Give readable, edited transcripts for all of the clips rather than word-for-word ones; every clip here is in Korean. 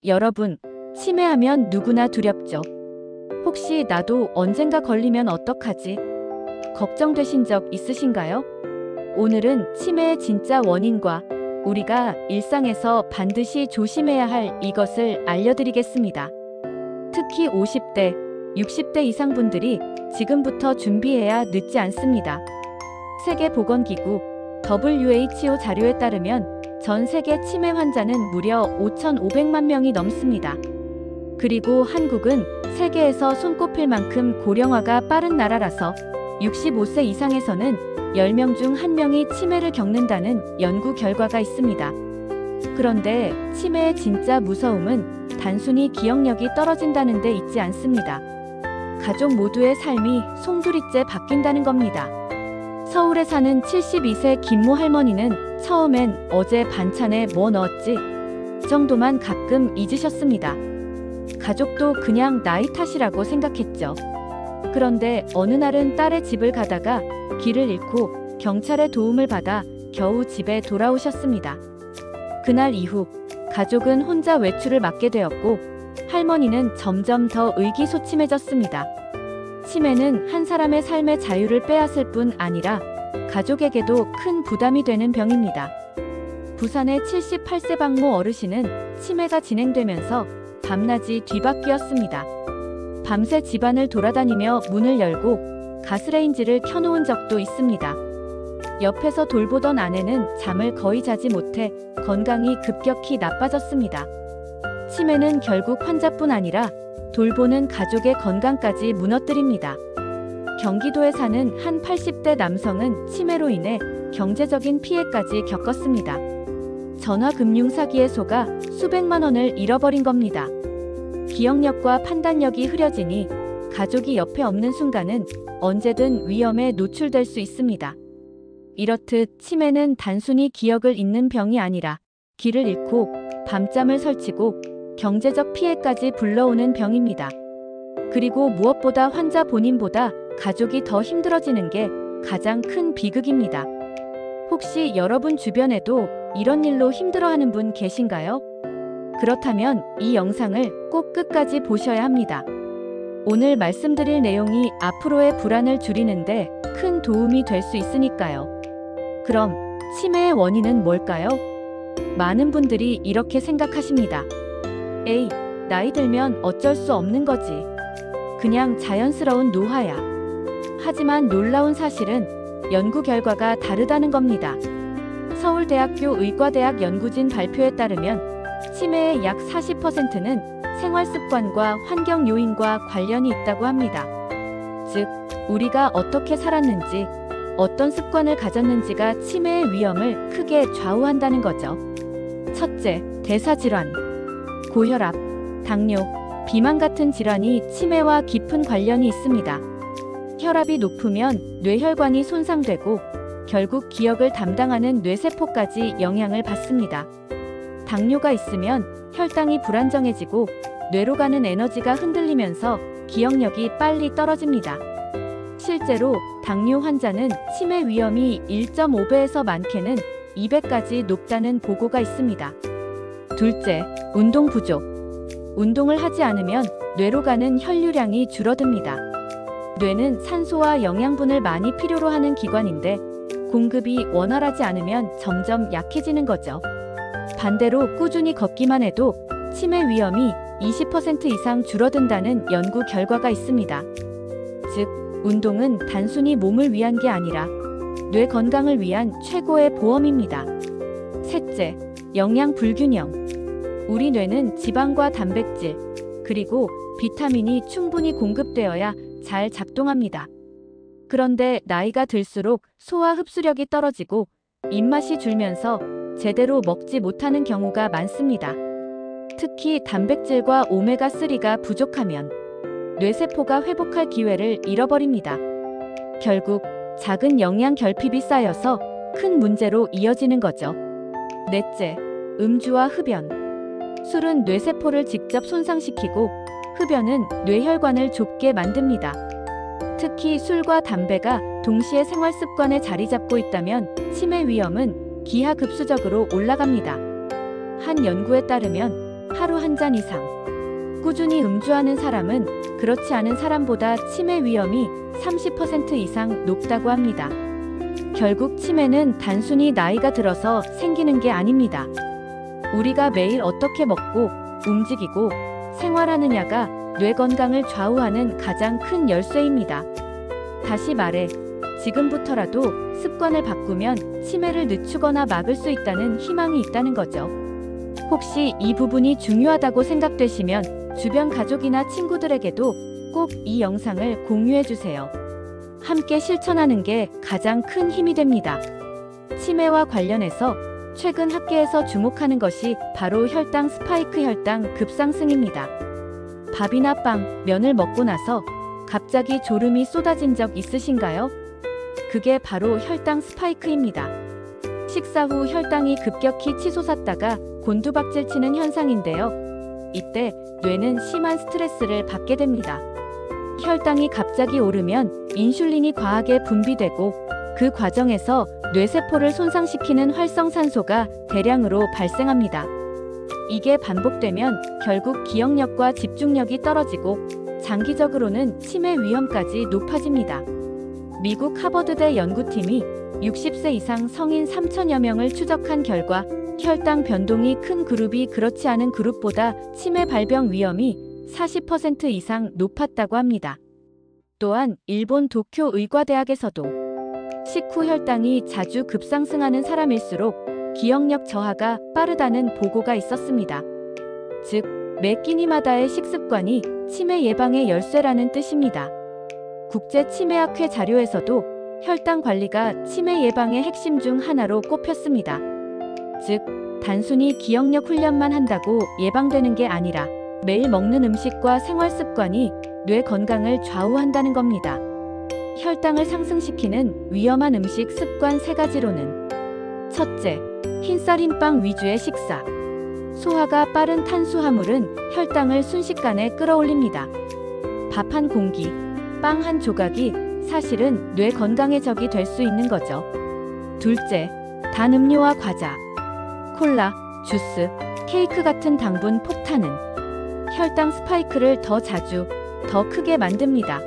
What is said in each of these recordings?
여러분, 치매하면 누구나 두렵죠. 혹시 나도 언젠가 걸리면 어떡하지? 걱정되신 적 있으신가요? 오늘은 치매의 진짜 원인과 우리가 일상에서 반드시 조심해야 할 이것을 알려드리겠습니다. 특히 50대, 60대 이상 분들이 지금부터 준비해야 늦지 않습니다. 세계보건기구 WHO 자료에 따르면 전 세계 치매 환자는 무려 5,500만 명이 넘습니다. 그리고 한국은 세계에서 손꼽힐 만큼 고령화가 빠른 나라라서 65세 이상에서는 10명 중 1명이 치매를 겪는다는 연구 결과가 있습니다. 그런데 치매의 진짜 무서움은 단순히 기억력이 떨어진다는 데 있지 않습니다. 가족 모두의 삶이 송두리째 바뀐다는 겁니다. 서울에 사는 72세 김모 할머니는 처음엔 어제 반찬에 뭐 넣었지? 정도만 가끔 잊으셨습니다. 가족도 그냥 나이 탓이라고 생각했죠. 그런데 어느 날은 딸의 집을 가다가 길을 잃고 경찰의 도움을 받아 겨우 집에 돌아오셨습니다. 그날 이후 가족은 혼자 외출을 막게 되었고 할머니는 점점 더 의기소침해졌습니다. 치매는 한 사람의 삶의 자유를 빼앗을 뿐 아니라 가족에게도 큰 부담이 되는 병입니다. 부산의 78세 박모 어르신은 치매가 진행되면서 밤낮이 뒤바뀌었습니다. 밤새 집안을 돌아다니며 문을 열고 가스레인지를 켜놓은 적도 있습니다. 옆에서 돌보던 아내는 잠을 거의 자지 못해 건강이 급격히 나빠졌습니다. 치매는 결국 환자뿐 아니라 돌보는 가족의 건강까지 무너뜨립니다. 경기도에 사는 한 80대 남성은 치매로 인해 경제적인 피해까지 겪었습니다. 전화금융 사기에 속아 수백만 원을 잃어버린 겁니다. 기억력과 판단력이 흐려지니 가족이 옆에 없는 순간은 언제든 위험에 노출될 수 있습니다. 이렇듯 치매는 단순히 기억을 잃는 병이 아니라 길을 잃고 밤잠을 설치고 경제적 피해까지 불러오는 병입니다. 그리고 무엇보다 환자 본인보다 가족이 더 힘들어지는 게 가장 큰 비극입니다. 혹시 여러분 주변에도 이런 일로 힘들어하는 분 계신가요? 그렇다면 이 영상을 꼭 끝까지 보셔야 합니다. 오늘 말씀드릴 내용이 앞으로의 불안을 줄이는데 큰 도움이 될 수 있으니까요. 그럼 치매의 원인은 뭘까요? 많은 분들이 이렇게 생각하십니다. 에이, 나이 들면 어쩔 수 없는 거지. 그냥 자연스러운 노화야. 하지만 놀라운 사실은 연구 결과가 다르다는 겁니다. 서울대학교 의과대학 연구진 발표에 따르면 치매의 약 40%는 생활습관과 환경 요인과 관련이 있다고 합니다. 즉, 우리가 어떻게 살았는지, 어떤 습관을 가졌는지가 치매의 위험을 크게 좌우한다는 거죠. 첫째, 대사질환. 고혈압, 당뇨, 비만 같은 질환이 치매와 깊은 관련이 있습니다. 혈압이 높으면 뇌혈관이 손상되고 결국 기억을 담당하는 뇌세포까지 영향을 받습니다. 당뇨가 있으면 혈당이 불안정해지고 뇌로 가는 에너지가 흔들리면서 기억력이 빨리 떨어집니다. 실제로 당뇨 환자는 치매 위험이 1.5배에서 많게는 2배까지 높다는 보고가 있습니다. 둘째, 운동 부족. 운동을 하지 않으면 뇌로 가는 혈류량이 줄어듭니다. 뇌는 산소와 영양분을 많이 필요로 하는 기관인데 공급이 원활하지 않으면 점점 약해지는 거죠. 반대로 꾸준히 걷기만 해도 치매 위험이 20% 이상 줄어든다는 연구 결과가 있습니다. 즉, 운동은 단순히 몸을 위한 게 아니라 뇌 건강을 위한 최고의 보험입니다. 셋째, 영양 불균형. 우리 뇌는 지방과 단백질, 그리고 비타민이 충분히 공급되어야 잘 작동합니다. 그런데 나이가 들수록 소화 흡수력이 떨어지고 입맛이 줄면서 제대로 먹지 못하는 경우가 많습니다. 특히 단백질과 오메가3가 부족하면 뇌세포가 회복할 기회를 잃어버립니다. 결국 작은 영양 결핍이 쌓여서 큰 문제로 이어지는 거죠. 넷째, 음주와 흡연. 술은 뇌세포를 직접 손상시키고 흡연은 뇌혈관을 좁게 만듭니다. 특히 술과 담배가 동시에 생활습관에 자리 잡고 있다면 치매 위험은 기하급수적으로 올라갑니다. 한 연구에 따르면 하루 한 잔 이상. 꾸준히 음주하는 사람은 그렇지 않은 사람보다 치매 위험이 30% 이상 높다고 합니다. 결국 치매는 단순히 나이가 들어서 생기는 게 아닙니다. 우리가 매일 어떻게 먹고 움직이고 생활하느냐가 뇌 건강을 좌우하는 가장 큰 열쇠입니다. 다시 말해, 지금부터라도 습관을 바꾸면 치매를 늦추거나 막을 수 있다는 희망이 있다는 거죠. 혹시 이 부분이 중요하다고 생각되시면 주변 가족이나 친구들에게도 꼭 이 영상을 공유해 주세요. 함께 실천하는 게 가장 큰 힘이 됩니다. 치매와 관련해서 최근 학계에서 주목하는 것이 바로 혈당 스파이크, 혈당 급상승입니다. 밥이나 빵, 면을 먹고 나서 갑자기 졸음이 쏟아진 적 있으신가요? 그게 바로 혈당 스파이크입니다. 식사 후 혈당이 급격히 치솟았다가 곤두박질치는 현상인데요. 이때 뇌는 심한 스트레스를 받게 됩니다. 혈당이 갑자기 오르면 인슐린이 과하게 분비되고 그 과정에서 뇌세포를 손상시키는 활성산소가 대량으로 발생합니다. 이게 반복되면 결국 기억력과 집중력이 떨어지고 장기적으로는 치매 위험까지 높아집니다. 미국 하버드대 연구팀이 60세 이상 성인 3천여 명을 추적한 결과 혈당 변동이 큰 그룹이 그렇지 않은 그룹보다 치매 발병 위험이 40% 이상 높았다고 합니다. 또한 일본 도쿄 의과대학에서도 식후 혈당이 자주 급상승하는 사람일수록 기억력 저하가 빠르다는 보고가 있었습니다. 즉, 매 끼니마다의 식습관이 치매 예방의 열쇠라는 뜻입니다. 국제치매학회 자료에서도 혈당 관리가 치매 예방의 핵심 중 하나로 꼽혔습니다. 즉, 단순히 기억력 훈련만 한다고 예방되는 게 아니라 매일 먹는 음식과 생활 습관이 뇌 건강을 좌우한다는 겁니다. 혈당을 상승시키는 위험한 음식 습관 3가지로는 첫째, 흰쌀 흰빵 위주의 식사. 소화가 빠른 탄수화물은 혈당을 순식간에 끌어올립니다. 밥 한 공기, 빵 한 조각이 사실은 뇌 건강의 적이 될 수 있는 거죠. 둘째, 단 음료와 과자. 콜라, 주스, 케이크 같은 당분 폭탄은 혈당 스파이크를 더 자주, 더 크게 만듭니다.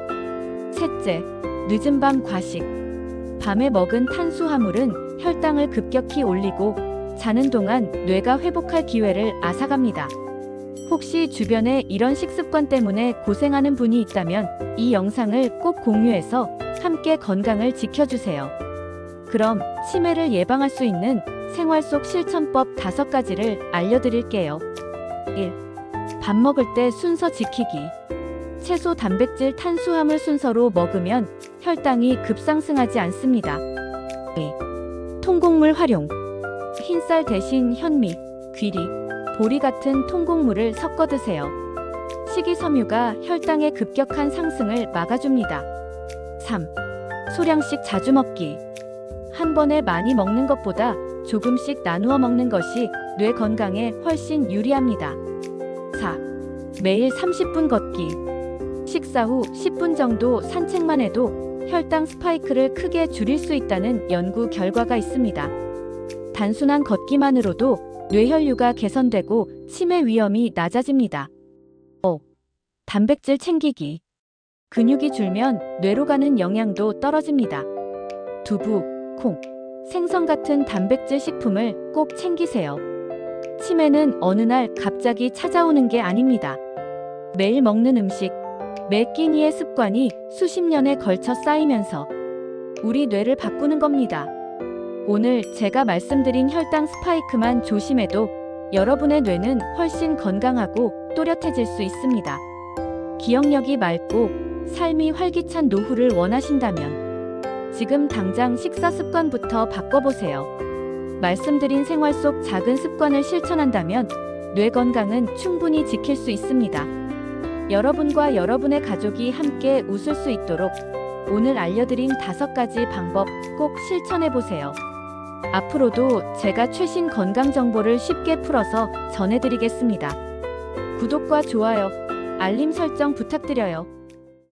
셋째, 늦은 밤 과식. 밤에 먹은 탄수화물은 혈당을 급격히 올리고 자는 동안 뇌가 회복할 기회를 앗아갑니다. 혹시 주변에 이런 식습관 때문에 고생하는 분이 있다면 이 영상을 꼭 공유해서 함께 건강을 지켜주세요. 그럼 치매를 예방할 수 있는 생활 속 실천법 5가지를 알려드릴게요. 1. 밥 먹을 때 순서 지키기. 채소, 단백질, 탄수화물 순서로 먹으면 혈당이 급상승하지 않습니다. 2. 통곡물 활용. 흰쌀 대신 현미, 귀리, 보리 같은 통곡물을 섞어 드세요. 식이섬유가 혈당의 급격한 상승을 막아줍니다. 3. 소량씩 자주 먹기. 한 번에 많이 먹는 것보다 조금씩 나누어 먹는 것이 뇌 건강에 훨씬 유리합니다. 4. 매일 30분 걷기. 식사 후 10분 정도 산책만 해도 혈당 스파이크를 크게 줄일 수 있다는 연구 결과가 있습니다. 단순한 걷기만으로도 뇌혈류가 개선되고 치매 위험이 낮아집니다. 5. 단백질 챙기기. 근육이 줄면 뇌로 가는 영양도 떨어집니다. 두부, 콩, 생선 같은 단백질 식품을 꼭 챙기세요. 치매는 어느 날 갑자기 찾아오는 게 아닙니다. 매일 먹는 음식, 매 끼니의 습관이 수십 년에 걸쳐 쌓이면서 우리 뇌를 바꾸는 겁니다. 오늘 제가 말씀드린 혈당 스파이크만 조심해도 여러분의 뇌는 훨씬 건강하고 또렷해질 수 있습니다. 기억력이 맑고 삶이 활기찬 노후를 원하신다면 지금 당장 식사 습관부터 바꿔보세요. 말씀드린 생활 속 작은 습관을 실천한다면 뇌 건강은 충분히 지킬 수 있습니다. 여러분과 여러분의 가족이 함께 웃을 수 있도록 오늘 알려드린 5가지 방법 꼭 실천해보세요. 앞으로도 제가 최신 건강 정보를 쉽게 풀어서 전해드리겠습니다. 구독과 좋아요, 알림 설정 부탁드려요.